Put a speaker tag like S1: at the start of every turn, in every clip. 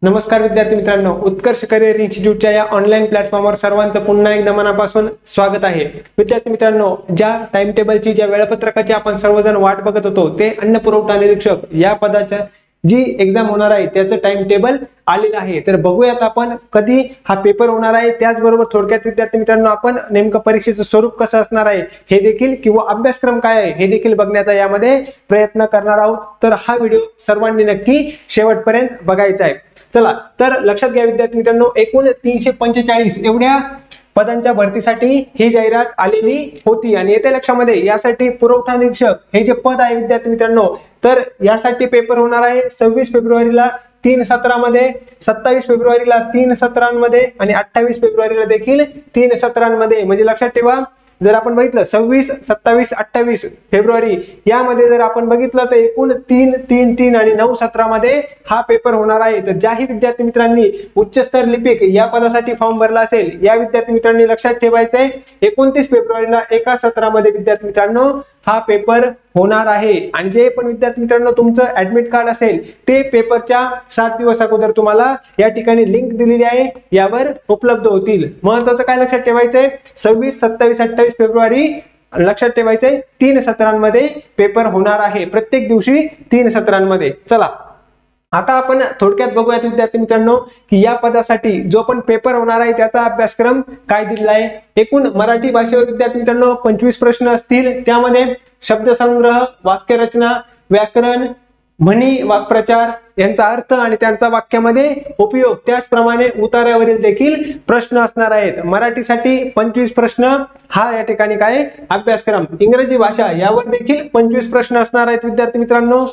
S1: नमस्कार विद्यार्थी मित्रांनो, उत्कर्ष करिअर इन्स्टिट्यूटच्या या ऑनलाईन प्लॅटफॉर्मवर सर्वांचं पुन्हा एकदा मनापासून स्वागत आहे। विद्यार्थी मित्रांनो, ज्या टाइम टेबलची ज्या वेळापत्रकाची आपण सर्वजण वाट बघत होतो ते अन्न पुरवठा निरीक्षक या पदाच्या जी एग्जाम होणार आहे त्याचं टाइम टेबल आलेलं आहे। तर बघूयात आपण कधी हा पेपर होणार आहे, त्याचबरोबर थोडक्यात विद्यार्थी मित्रांनो आपण नेमकं परीक्षेचं स्वरूप कसं असणार आहे हे देखील किंवा अभ्यासक्रम काय आहे हे देखील बघण्याचा यामध्ये प्रयत्न करणार आहोत। तर हा व्हिडिओ सर्वांनी नक्की शेवटपर्यंत बघायचा आहे। चला तर लक्षात घ्या विद्यार्थी मित्रांनो, एकूण 345 एवढ्या पदांच्या भरतीसाठी ही जाहिरात आलेली होती आणि येत्या लक्षामध्ये यासाठी पुरवठा निरीक्षक हे जे पद आहे विद्यार्थी मित्रांनो, तर यासाठी पेपर होणार आहे 26 फेब्रुवारीला 3 सत्रामध्ये, 27 फेब्रुवारीला 3 सत्रांमध्ये आणि 28 फेब्रुवारीला देखील 3 सत्रांमध्ये। म्हणजे लक्षात ठेवा, जर आपण बघितलं 26, 27, 28 फेब्रुवारी यामध्ये जर आपण बघितलं तर एकूण 3 आणि 9 सत्रामध्ये हा पेपर होणार आहे। तर ज्याही विद्यार्थी मित्रांनी उच्चस्तर लिपिक या पदासाठी फॉर्म भरला असेल या विद्यार्थी मित्रांनी लक्षात ठेवायचंय 29 फेब्रुवारीला एका सत्रामध्ये विद्यार्थी मित्रांनो हा पेपर होणार आहे। आणि जे पण विद्यार्थी मित्रांनो तुमचं ऍडमिट कार्ड असेल ते पेपरच्या 7 दिवस अगोदर तुम्हाला या ठिकाणी लिंक दिलेली आहे, यावर उपलब्ध होतील। महत्त्वाचं काय लक्षात ठेवायचंय, 26, 27, 28 फेब्रुवारी लक्षात ठेवायचंय 3 सत्रांमध्ये पेपर होणार आहे, प्रत्येक दिवशी 3 सत्रांमध्ये। चला आता आपण थोडक्यात बघूयात विद्यार्थी मित्रांनो की या पदासाठी जो पण पेपर होणार आहे त्याचा अभ्यासक्रम काय दिलेला आहे। एकूण मराठी भाषेवर विद्यार्थी मित्रांनो 25 प्रश्न असतील, त्यामध्ये शब्दसंग्रह, वाक्यरचना, व्याकरण, म्हणी, वाक्प्रचार यांचा अर्थ आणि त्यांचा वाक्यामध्ये उपयोग, त्याचप्रमाणे उतार्यावरील देखील प्रश्न असणार आहेत। मराठीसाठी 25 प्रश्न हा या ठिकाणी काय अभ्यासक्रम। इंग्रजी भाषा यावर देखील 25 प्रश्न असणार आहेत विद्यार्थी मित्रांनो।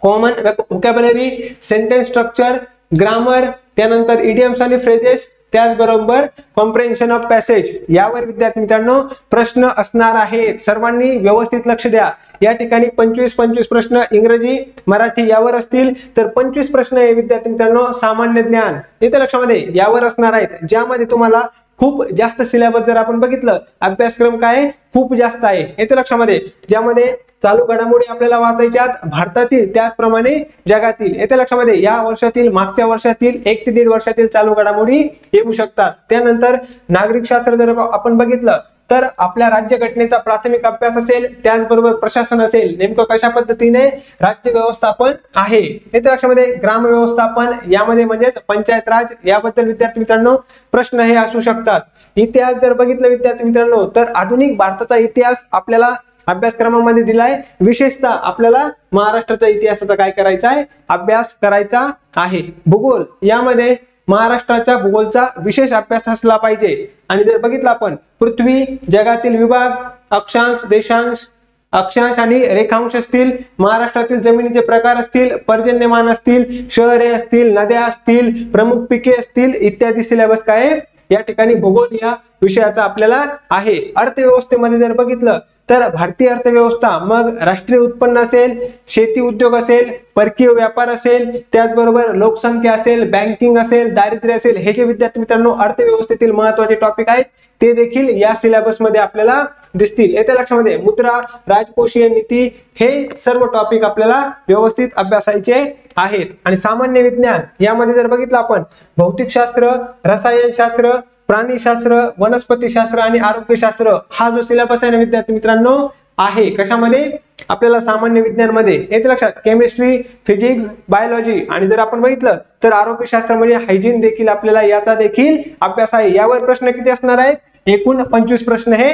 S1: Common vocabulary, sentence structure, grammar, त्यानंतर इडियम्स आणि फ्रेजेस, त्याचबरोबर कॉम्प्रिहेन्शन ऑफ पॅसेज यावर विद्यार्थी मित्रांनो प्रश्न असणार आहेत। सर्वांनी व्यवस्थित लक्ष द्या, या ठिकाणी 25 प्रश्न इंग्रजी मराठी यावर असतील, तर 25 प्रश्न हे विद्यार्थी मित्रांनो सामान्य ज्ञान येत्या लक्षामध्ये यावर असणार आहेत, ज्यामध्ये तुम्हाला खूप जास्त सिलेबस जर आपण बघितलं अभ्यासक्रम काय खूप जास्त आहे येत्या लक्षामध्ये, ज्यामध्ये चालू घडामोडी आपल्याला वाचायच्यात भारतातील त्याचप्रमाणे जगातील। येत्या लक्षामध्ये या वर्षातील, मागच्या वर्षातील, 1 ते 1.5 वर्षातील चालू घडामोडी येऊ शकतात। त्यानंतर नागरिक शास्त्र जर आपण बघितलं तर आपल्या राज्यघटनेचा प्राथमिक अभ्यास असेल, त्याचबरोबर प्रशासन असेल, नेमकं कशा पद्धतीने राज्य व्यवस्थापन आहे येत्या लक्षामध्ये, ग्राम व्यवस्थापन यामध्ये म्हणजेच पंचायत राज याबद्दल विद्यार्थी मित्रांनो प्रश्न हे असू शकतात। इतिहास जर बघितलं विद्यार्थी मित्रांनो तर आधुनिक भारताचा इतिहास आपल्याला अभ्यासक्रमामध्ये दिलाय, विशेषतः आपल्याला महाराष्ट्राचा इतिहासाचा काय करायचा आहे अभ्यास करायचा आहे। भूगोल यामध्ये महाराष्ट्राच्या भूगोलचा विशेष अभ्यास असला पाहिजे। आणि जर बघितलं आपण पृथ्वी, जगातील विभाग, अक्षांश, देशांश, अक्षांश आणि रेखांश असतील, महाराष्ट्रातील जमिनीचे प्रकार असतील, पर्जन्यमान असतील, शहरे असतील, नद्या असतील, प्रमुख पिके असतील इत्यादी सिलेबस काय या ठिकाणी भूगोल या विषयाचा आपल्याला आहे। अर्थव्यवस्थेमध्ये जर बघितलं तर भारतीय अर्थव्यवस्था, मग राष्ट्रीय उत्पन्न असेल, शेती उद्योग असेल, परकीय व्यापार असेल, त्याचबरोबर लोकसंख्या असेल, बँकिंग असेल, दारिद्र्य असेल, हे जे विद्यार्थी मित्रांनो अर्थव्यवस्थेतील महत्त्वाचे टॉपिक आहेत ते देखील या सिलेबस मध्ये आपल्याला दिसतील। येत्या लक्षामध्ये मुद्रा, राजकोषीय नीती हे सर्व टॉपिक आपल्याला व्यवस्थित अभ्यासायचे आहेत। आणि सामान्य विज्ञान यामध्ये जर बघितलं आपण भौतिकशास्त्र, रसायनशास्त्र, प्राणीशास्त्र, वनस्पतीशास्त्र आणि आरोग्यशास्त्र हा जो सिलेबस आहे ना विद्यार्थी मित्रांनो आहे कशामध्ये आपल्याला सामान्य विज्ञान मध्ये येते लक्षात, केमिस्ट्री, फिजिक्स, बायोलॉजी आणि जर आपण बघितलं तर आरोग्यशास्त्र म्हणजे हायजीन देखील आपल्याला याचा देखील अभ्यास आहे। यावर प्रश्न किती असणार आहेत, एकूण 25 प्रश्न हे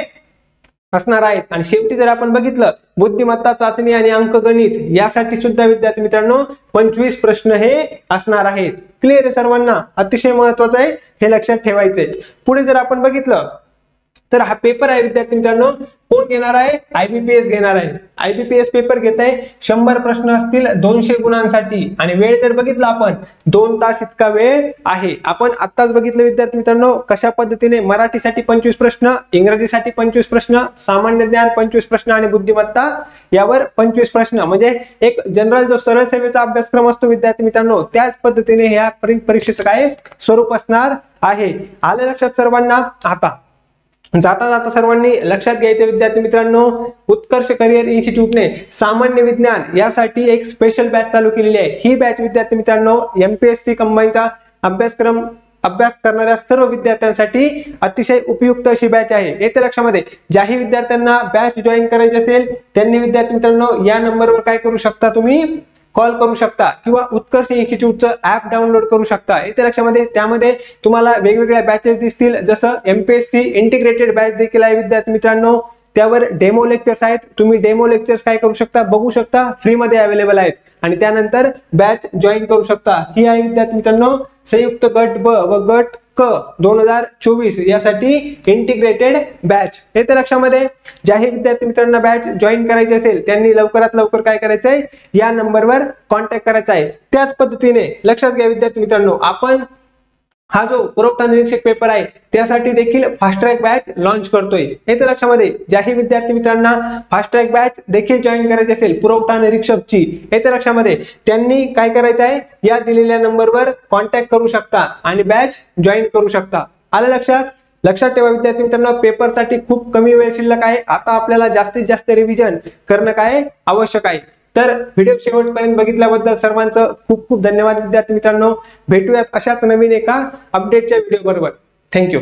S1: असणार आहेत। आणि शेवटी जर आपण बघितलं बुद्धिमत्ता चाचणी आणि अंकगणित यासाठी सुद्धा विद्यार्थी मित्रांनो 25 प्रश्न हे असणार आहेत। क्लिअर आहे सर्वांना, अतिशय महत्वाचं आहे हे लक्षात ठेवायचंय। पुढे जर आपण बघितलं तर हा पेपर आहे विद्यार्थी मित्रांनो कोण घेणार आहे, IBPS घेणार आहे। IBPS पेपर घेत आहे, 100 प्रश्न असतील 200 गुणांसाठी आणि वेळ जर बघितला आपण 2 तास इतका वेळ आहे। आपण आत्ताच बघितलं विद्यार्थी मित्रांनो कशा पद्धतीने मराठीसाठी 25 प्रश्न, इंग्रजीसाठी 25 प्रश्न, सामान्य ज्ञान 25 प्रश्न आणि बुद्धिमत्ता यावर 25 प्रश्न, म्हणजे एक जनरल जो सरळ सेवेचा अभ्यासक्रम असतो विद्यार्थी मित्रांनो त्याच पद्धतीने ह्या परीक्षेचं काय स्वरूप असणार आहे। आलं लक्षात सर्वांना। आता जाता जाता सर्वांनी लक्षात घ्यायचे विद्यार्थी मित्रांनो, उत्कर्ष करिअर इन्स्टिट्यूटने सामान्य विज्ञान यासाठी एक स्पेशल बॅच चालू केलेली आहे। ही बॅच विद्यार्थी मित्रांनो MPSC कंबाईनचा अभ्यास करणाऱ्या सर्व विद्यार्थ्यांसाठी अतिशय उपयुक्त अशी बॅच आहे। येत्या लक्षामध्ये ज्याही विद्यार्थ्यांना बॅच जॉईन करायची असेल त्यांनी विद्यार्थी मित्रांनो या नंबरवर काय करू शकता, तुम्ही कॉल करू शकता किंवा उत्कर्ष इन्स्टिट्यूटचं ऍप डाउनलोड करू शकता। येत्या लक्षामध्ये त्यामध्ये तुम्हाला वेगवेगळ्या बॅचेस दिसतील, जसं MPSC इंटिग्रेटेड बॅच देखील आहे विद्यार्थी मित्रांनो। त्यावर डेमो लेक्चर्स आहेत, तुम्ही डेमो लेक्चर्स काय करू शकता, बघू शकता, फ्री मध्ये अवेलेबल आहेत आणि त्यानंतर बॅच जॉईन करू शकता। ही आहे विद्यार्थी मित्रांनो संयुक्त गट ब व गट क 2024 यासाठी इंटिग्रेटेड बॅच। येत्या लक्षामध्ये ज्याही विद्यार्थी मित्रांना बॅच जॉईन करायची असेल त्यांनी लवकरात लवकर काय करायचंय, या नंबरवर कॉन्टॅक्ट करायचा आहे। त्याच पद्धतीने लक्षात घ्या विद्यार्थी मित्रांनो, आपण हा जो पुरवठा निरीक्षक पेपर आहे त्यासाठी देखील फास्ट ट्रॅक बॅच लॉन्च करतोय। येत्या लक्षामध्ये ज्याही विद्यार्थी मित्रांना फास्ट ट्रॅक बॅच देखील जॉईन करायची असेल पुरवठा निरीक्षकची, येत्या लक्षामध्ये त्यांनी काय करायचं आहे, या दिलेल्या नंबरवर कॉन्टॅक्ट करू शकता आणि बॅच जॉईन करू शकता। आलं लक्षात? लक्षात ठेवा विद्यार्थी मित्रांनो, पेपरसाठी खूप कमी वेळ शिल्लक आहे। आता आपल्याला जास्तीत जास्त रिव्हिजन करणं काय आवश्यक आहे। तर व्हिडिओ शेवटपर्यंत बघितल्याबद्दल सर्वांचं खूप खूप धन्यवाद विद्यार्थी मित्रांनो। भेटूयात अशाच नवीन एका अपडेटच्या व्हिडिओ बरोबर। थँक्यू।